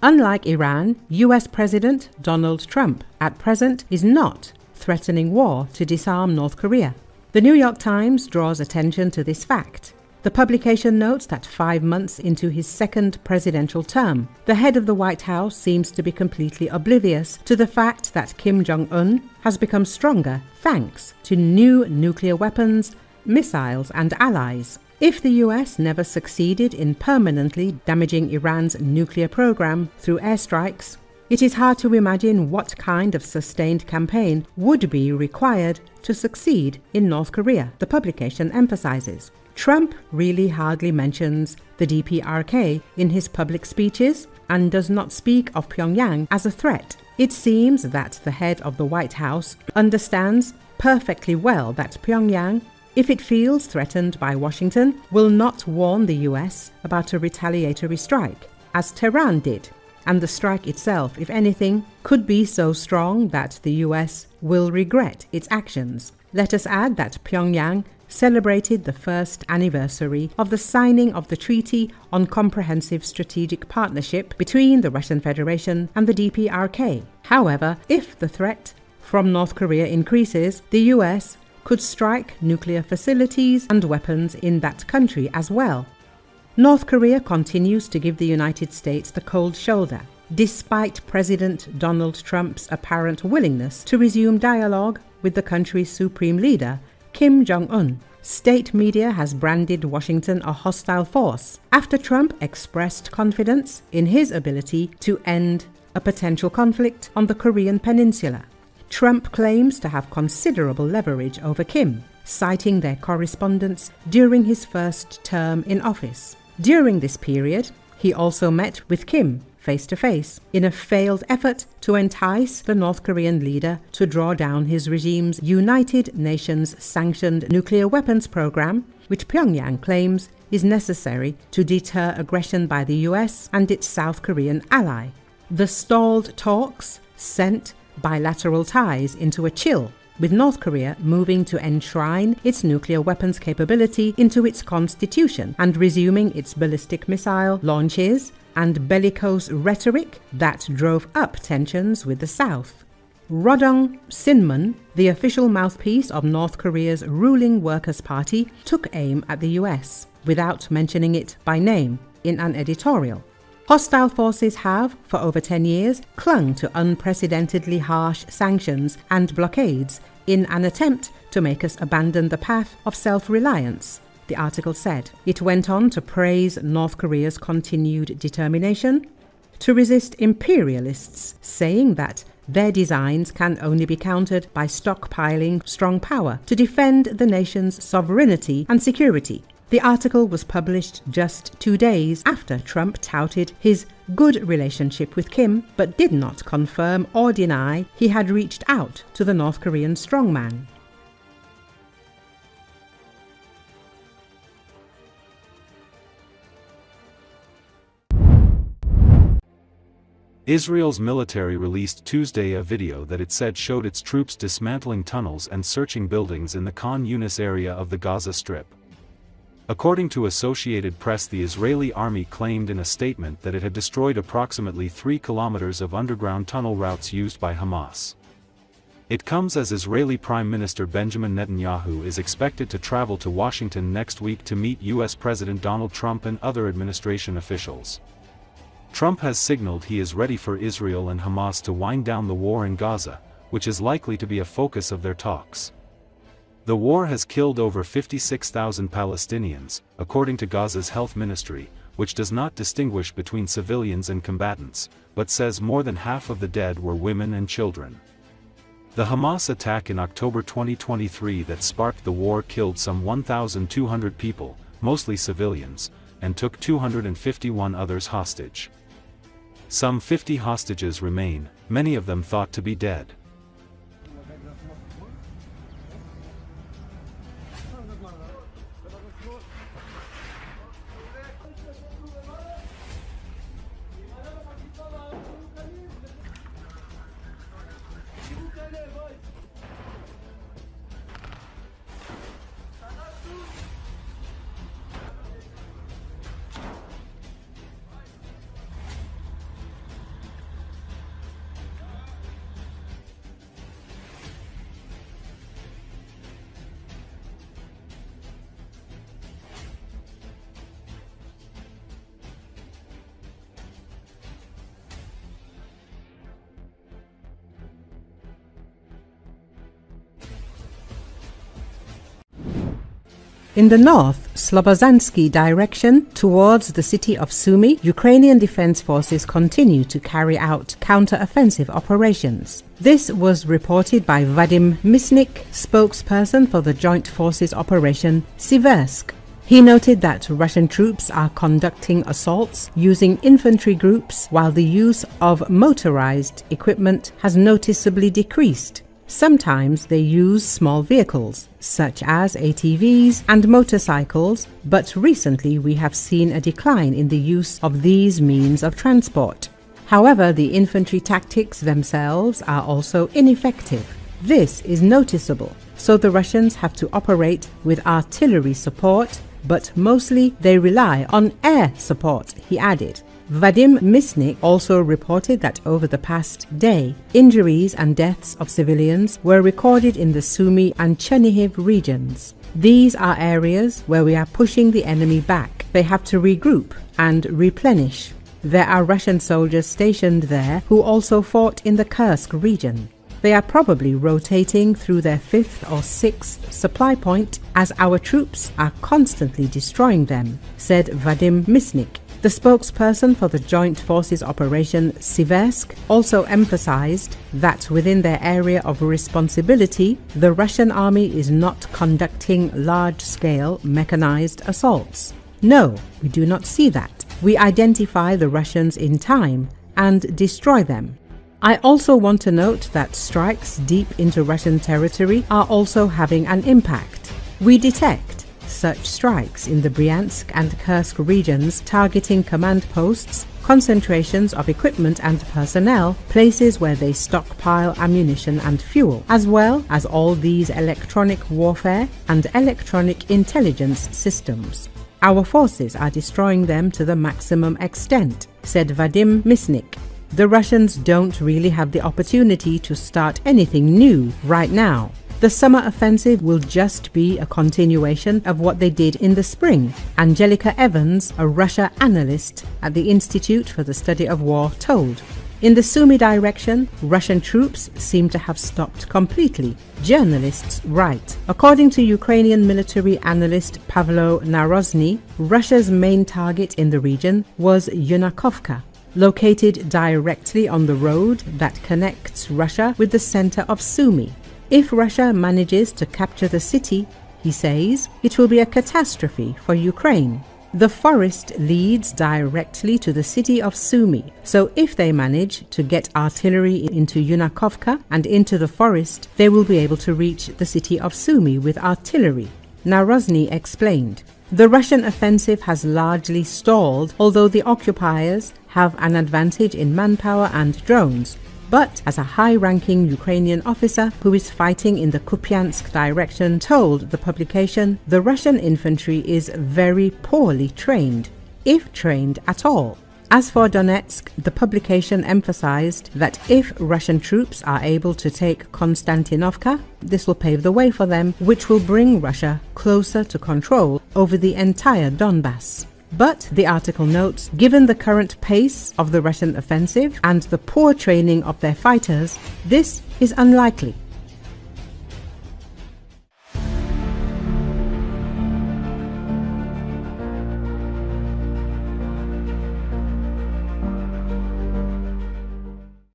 Unlike Iran, US President Donald Trump at present is not threatening war to disarm North Korea. The New York Times draws attention to this fact. The publication notes that 5 months into his second presidential term, the head of the White House seems to be completely oblivious to the fact that Kim Jong-un has become stronger thanks to new nuclear weapons, missiles, and allies. If the US never succeeded in permanently damaging Iran's nuclear program through airstrikes, it is hard to imagine what kind of sustained campaign would be required to succeed in North Korea, the publication emphasizes. Trump really hardly mentions the DPRK in his public speeches and does not speak of Pyongyang as a threat. It seems that the head of the White House understands perfectly well that Pyongyang, if it feels threatened by Washington, will not warn the US about a retaliatory strike, as Tehran did, and the strike itself, if anything, could be so strong that the US will regret its actions. Let us add that Pyongyang celebrated the first anniversary of the signing of the Treaty on Comprehensive Strategic Partnership between the Russian Federation and the DPRK. However, if the threat from North Korea increases, the US could strike nuclear facilities and weapons in that country as well. North Korea continues to give the United States the cold shoulder, despite President Donald Trump's apparent willingness to resume dialogue with the country's supreme leader, Kim Jong-un. State media has branded Washington a hostile force after Trump expressed confidence in his ability to end a potential conflict on the Korean peninsula. Trump claims to have considerable leverage over Kim, citing their correspondence during his first term in office. During this period, he also met with Kim face-to-face in a failed effort to entice the North Korean leader to draw down his regime's United Nations-sanctioned nuclear weapons program, which Pyongyang claims is necessary to deter aggression by the US and its South Korean ally. The stalled talks sent bilateral ties into a chill, with North Korea moving to enshrine its nuclear weapons capability into its constitution and resuming its ballistic missile launches and bellicose rhetoric that drove up tensions with the South. Rodong Sinmun, the official mouthpiece of North Korea's ruling Workers' Party, took aim at the US, without mentioning it by name, in an editorial. Hostile forces have, for over 10 years, clung to unprecedentedly harsh sanctions and blockades in an attempt to make us abandon the path of self-reliance, the article said. It went on to praise North Korea's continued determination to resist imperialists, saying that their designs can only be countered by stockpiling strong power to defend the nation's sovereignty and security. The article was published just 2 days after Trump touted his good relationship with Kim, but did not confirm or deny he had reached out to the North Korean strongman. Israel's military released Tuesday a video that it said showed its troops dismantling tunnels and searching buildings in the Khan Yunis area of the Gaza Strip. According to Associated Press, the Israeli army claimed in a statement that it had destroyed approximately 3 kilometers of underground tunnel routes used by Hamas. It comes as Israeli Prime Minister Benjamin Netanyahu is expected to travel to Washington next week to meet US President Donald Trump and other administration officials. Trump has signaled he is ready for Israel and Hamas to wind down the war in Gaza, which is likely to be a focus of their talks. The war has killed over 56,000 Palestinians, according to Gaza's health ministry, which does not distinguish between civilians and combatants, but says more than half of the dead were women and children. The Hamas attack in October 2023 that sparked the war killed some 1,200 people, mostly civilians, and took 251 others hostage. Some 50 hostages remain, many of them thought to be dead. In the north, Slobozhansky direction towards the city of Sumy, Ukrainian defense forces continue to carry out counteroffensive operations. This was reported by Vadim Misnik, spokesperson for the Joint Forces Operation Siversk. He noted that Russian troops are conducting assaults using infantry groups while the use of motorized equipment has noticeably decreased. Sometimes they use small vehicles, such as ATVs and motorcycles, but recently we have seen a decline in the use of these means of transport. However, the infantry tactics themselves are also ineffective. This is noticeable, so the Russians have to operate with artillery support, but mostly they rely on air support, he added. Vadim Misnik also reported that over the past day, injuries and deaths of civilians were recorded in the Sumy and Chernihiv regions. These are areas where we are pushing the enemy back. They have to regroup and replenish. There are Russian soldiers stationed there who also fought in the Kursk region. They are probably rotating through their 5th or 6th supply point as our troops are constantly destroying them, said Vadim Misnik. The spokesperson for the Joint Forces Operation Siversk also emphasized that within their area of responsibility, the Russian army is not conducting large-scale mechanized assaults. No, we do not see that. We identify the Russians in time and destroy them. I also want to note that strikes deep into Russian territory are also having an impact. We detect such strikes in the Bryansk and Kursk regions targeting command posts, concentrations of equipment and personnel, places where they stockpile ammunition and fuel, as well as all these electronic warfare and electronic intelligence systems. Our forces are destroying them to the maximum extent, said Vadim Misnik. The Russians don't really have the opportunity to start anything new right now. The summer offensive will just be a continuation of what they did in the spring, Angelika Evans, a Russia analyst at the Institute for the Study of War, told. In the Sumy direction, Russian troops seem to have stopped completely, journalists write. According to Ukrainian military analyst Pavlo Narozny, Russia's main target in the region was Yunakovka, located directly on the road that connects Russia with the center of Sumy. If Russia manages to capture the city, he says, it will be a catastrophe for Ukraine. The forest leads directly to the city of Sumy, so if they manage to get artillery into Yunakovka and into the forest, they will be able to reach the city of Sumy with artillery, Narozny explained. The Russian offensive has largely stalled, although the occupiers have an advantage in manpower and drones. But as a high-ranking Ukrainian officer who is fighting in the Kupiansk direction told the publication, the Russian infantry is very poorly trained, if trained at all. As for Donetsk, the publication emphasized that if Russian troops are able to take Konstantinovka, this will pave the way for them, which will bring Russia closer to control over the entire Donbass. But, the article notes, given the current pace of the Russian offensive and the poor training of their fighters, this is unlikely.